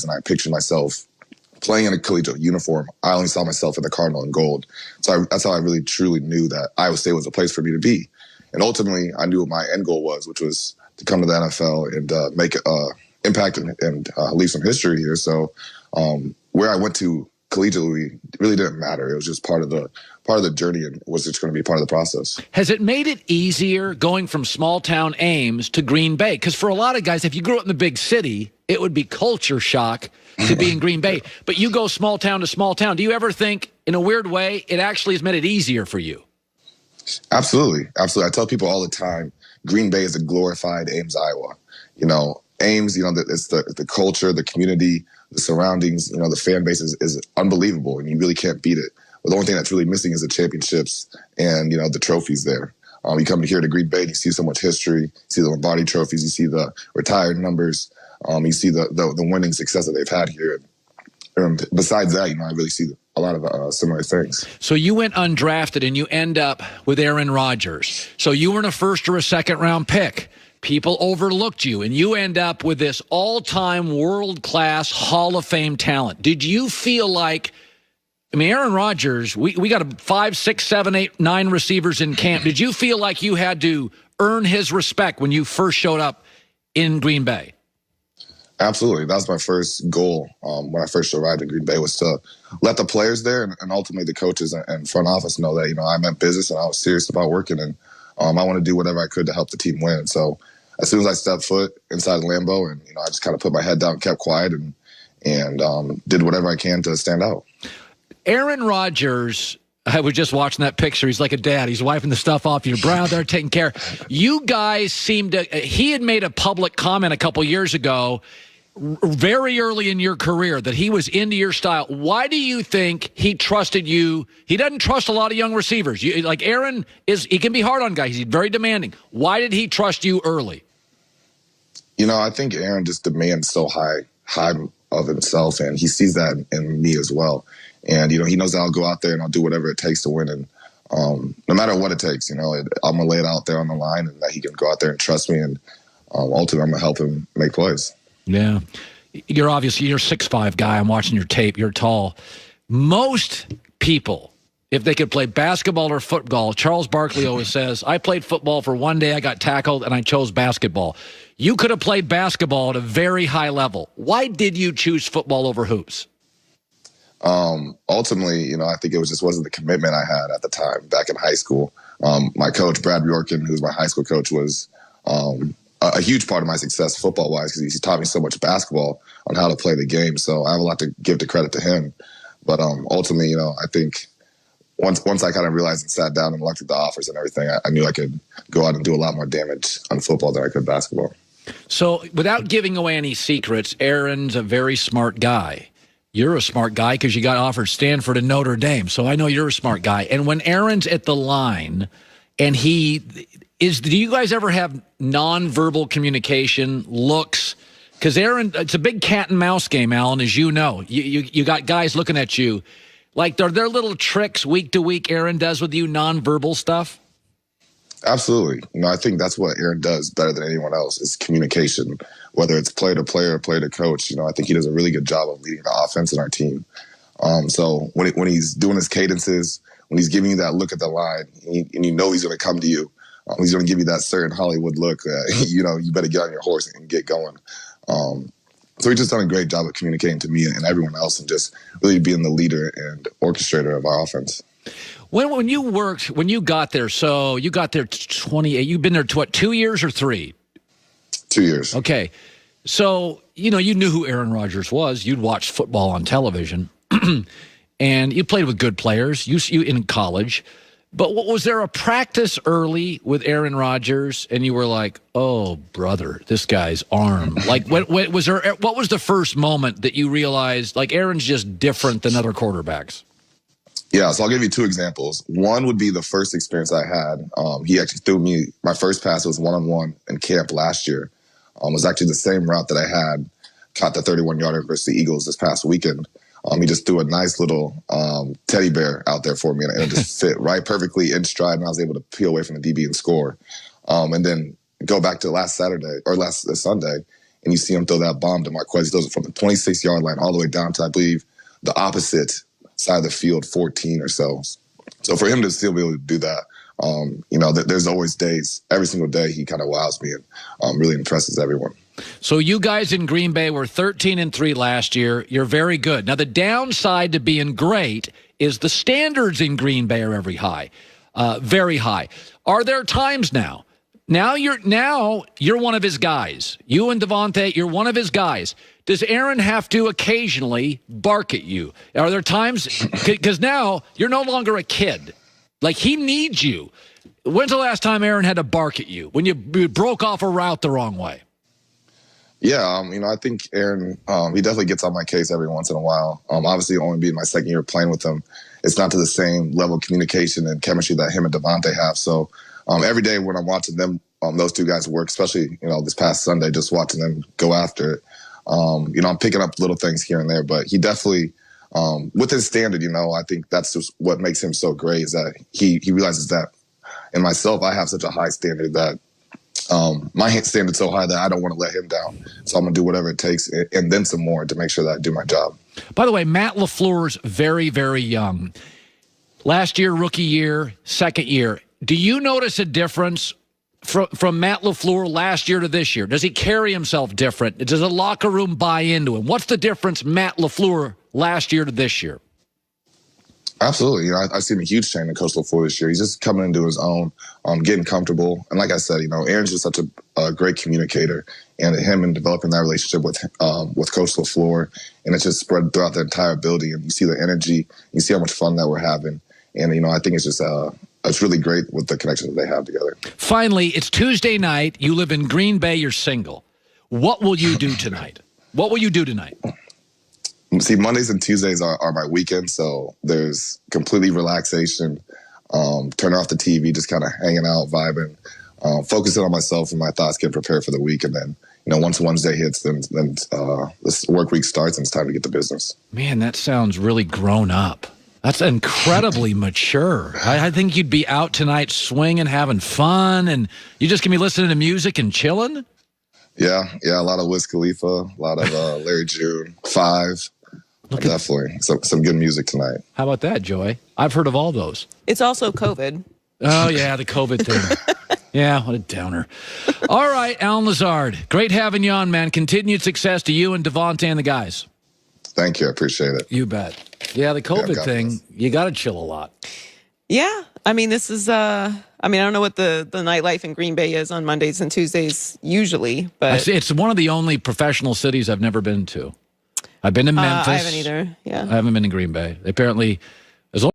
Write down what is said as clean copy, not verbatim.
eyes and I pictured myself playing in a collegiate uniform. I only saw myself in the Cardinal and gold. So that's how I really, truly knew that Iowa State was a place for me to be. And ultimately, I knew what my end goal was, which was to come to the NFL and make impact and leave some history here. So where I went to collegiately really didn't matter. It was just part of the journey and was just going to be part of the process. Has it made it easier going from small town Ames to Green Bay? Because for a lot of guys, if you grew up in the big city, it would be culture shock to be in Green Bay. But you go small town to small town. Do you ever think, in a weird way, it actually has made it easier for you? Absolutely. Absolutely. I tell people all the time, Green Bay is a glorified Ames, Iowa. Ames, it's the culture, the community, the surroundings, the fan base is unbelievable, and you really can't beat it. But the only thing that's really missing is the championships and, the trophies there. You come here to Green Bay, and you see so much history. You see the Lombardi trophies. You see the retired numbers. You see the winning success that they've had here. And besides that, I really see a lot of similar things. So you went undrafted, and you end up with Aaron Rodgers. So you weren't a first or a second-round pick. People overlooked you, and you end up with this all-time world-class Hall of Fame talent. Did you feel like, Aaron Rodgers, we got 5, 6, 7, 8, 9 receivers in camp. Did you feel like you had to earn his respect when you first showed up in Green Bay? Absolutely. That was my first goal when I first arrived in Green Bay, was to let the players there and ultimately the coaches and front office know that, I meant business and I was serious about working, and I want to do whatever I could to help the team win. So as soon as I stepped foot inside Lambeau, and I just kind of put my head down, kept quiet, and did whatever I can to stand out. Aaron Rodgers, I was just watching that picture. He's like a dad. He's wiping the stuff off your brow there, taking care. You guys seem to – he had made a public comment a couple years ago, very early in your career, that he was into your style. Why do you think he trusted you? He doesn't trust a lot of young receivers. Aaron he can be hard on guys. He's very demanding. Why did he trust you early? I think Aaron just demands so high of himself, and he sees that in me as well. And, he knows that I'll go out there and I'll do whatever it takes to win. And no matter what it takes, I'm going to lay it out there on the line, and that he can go out there and trust me. And ultimately, I'm going to help him make plays. Yeah. You're a 6'5" guy. I'm watching your tape. You're tall. Most people, if they could play basketball or football, Charles Barkley always says, I played football for one day, I got tackled, and I chose basketball. You could have played basketball at a very high level. Why did you choose football over hoops? Ultimately, I think it wasn't the commitment I had at the time back in high school. My coach, Brad Bjorken, who's my high school coach, was a huge part of my success football-wise, because he taught me so much basketball on how to play the game. So I have a lot to give the credit to him. But ultimately, I think once I kind of realized and sat down and looked at the offers and everything, I knew I could go out and do a lot more damage on football than I could basketball. So without giving away any secrets, Aaron's a very smart guy. You're a smart guy because you got offered Stanford and Notre Dame. So I know you're a smart guy. And when Aaron's at the line and do you guys ever have nonverbal communication, looks? Because Aaron, it's a big cat and mouse game, Allen, as you know. You got guys looking at you. Like, are there little tricks week to week Aaron does with you, nonverbal stuff? Absolutely. I think that's what Aaron does better than anyone else is communication, whether it's player to player or player to coach. I think he does a really good job of leading the offense in our team. So when he's doing his cadences, when he's giving you that look at the line, and he's going to come to you, he's going to give you that certain Hollywood look. You better get on your horse and get going. So he's just done a great job of communicating to me and everyone else, and just really being the leader and orchestrator of our offense. When you got there, so you got there 28, you've been there, 2 years or 3? 2 years. Okay. So, you knew who Aaron Rodgers was. You'd watched football on television. And you played with good players, you in college. But was there a practice early with Aaron Rodgers, and you were like, oh, brother, this guy's arm? Like, what was the first moment that you realized, like, Aaron's just different than other quarterbacks? Yeah, so I'll give you 2 examples. One would be the first experience I had. He actually threw me, my first pass was one-on-one in camp last year. It was actually the same route that I had, caught the 31-yarder versus the Eagles this past weekend. He just threw a nice little teddy bear out there for me, and it just fit right perfectly in stride, and I was able to peel away from the DB and score. And then go back to last Sunday, and you see him throw that bomb to Marquez. He throws it from the 26-yard line all the way down to, I believe, the opposite side of the field, 14 or so. So for him to still be able to do that, there's always days, every single day he kind of wows me and really impresses everyone. So you guys in Green Bay were 13-3 last year. You're very good. Now, the downside to being great is the standards in Green Bay are very high. Are there times now? Now you're one of his guys. You and Davante, you're one of his guys. Does Aaron have to occasionally bark at you? Are there times, because now you're no longer a kid. Like, he needs you. When's the last time Aaron had to bark at you? When you broke off a route the wrong way? Yeah, I think Aaron, he definitely gets on my case every once in a while. Obviously, only being my second year playing with him, it's not to the same level of communication and chemistry that him and Davante have. So every day when I'm watching them, those two guys work, especially, this past Sunday, just watching them go after it. I'm picking up little things here and there, but he definitely, with his standard, I think that's just what makes him so great, is that he realizes that in myself, I have such a high standard that my standard's so high that I don't want to let him down. So I'm going to do whatever it takes and then some more to make sure that I do my job. By the way, Matt LaFleur's very, very young. Last year, rookie year, second year. Do you notice a difference from Matt LaFleur last year to this year? Does he carry himself different? Does the locker room buy into him? What's the difference, Matt LaFleur, last year to this year? Absolutely. I've seen a huge change in Coach LaFleur this year. He's just coming into his own, getting comfortable. And like I said, Aaron's just such a great communicator, and him and developing that relationship with Coach LaFleur, and it's just spread throughout the entire building. And you see the energy, you see how much fun that we're having. And, I think it's just it's really great with the connection that they have together. Finally, it's Tuesday night. You live in Green Bay. You're single. What will you do tonight? What will you do tonight? See, Mondays and Tuesdays are my weekend, so there's completely relaxation, turning off the TV, just kind of hanging out, vibing, focusing on myself and my thoughts, getting prepared for the week. And then, once Wednesday hits, then this work week starts and it's time to get to business. Man, that sounds really grown up. That's incredibly mature. I think you'd be out tonight swinging, having fun, and you just gonna be listening to music and chilling? Yeah, a lot of Wiz Khalifa, a lot of Larry June, Five. Definitely. Some good music tonight. How about that, Joy? I've heard of all those. It's also COVID. Oh, yeah, the COVID thing. Yeah, what a downer. All right, Allen Lazard, great having you on, man. Continued success to you and Davante and the guys. Thank you. I appreciate it. You bet. Yeah, the COVID thing, you got to chill a lot. Yeah. This is, I don't know what the nightlife in Green Bay is on Mondays and Tuesdays usually, but it's one of the only professional cities I've never been to. I've been to Memphis. I haven't either. Yeah. I haven't been to Green Bay. Apparently,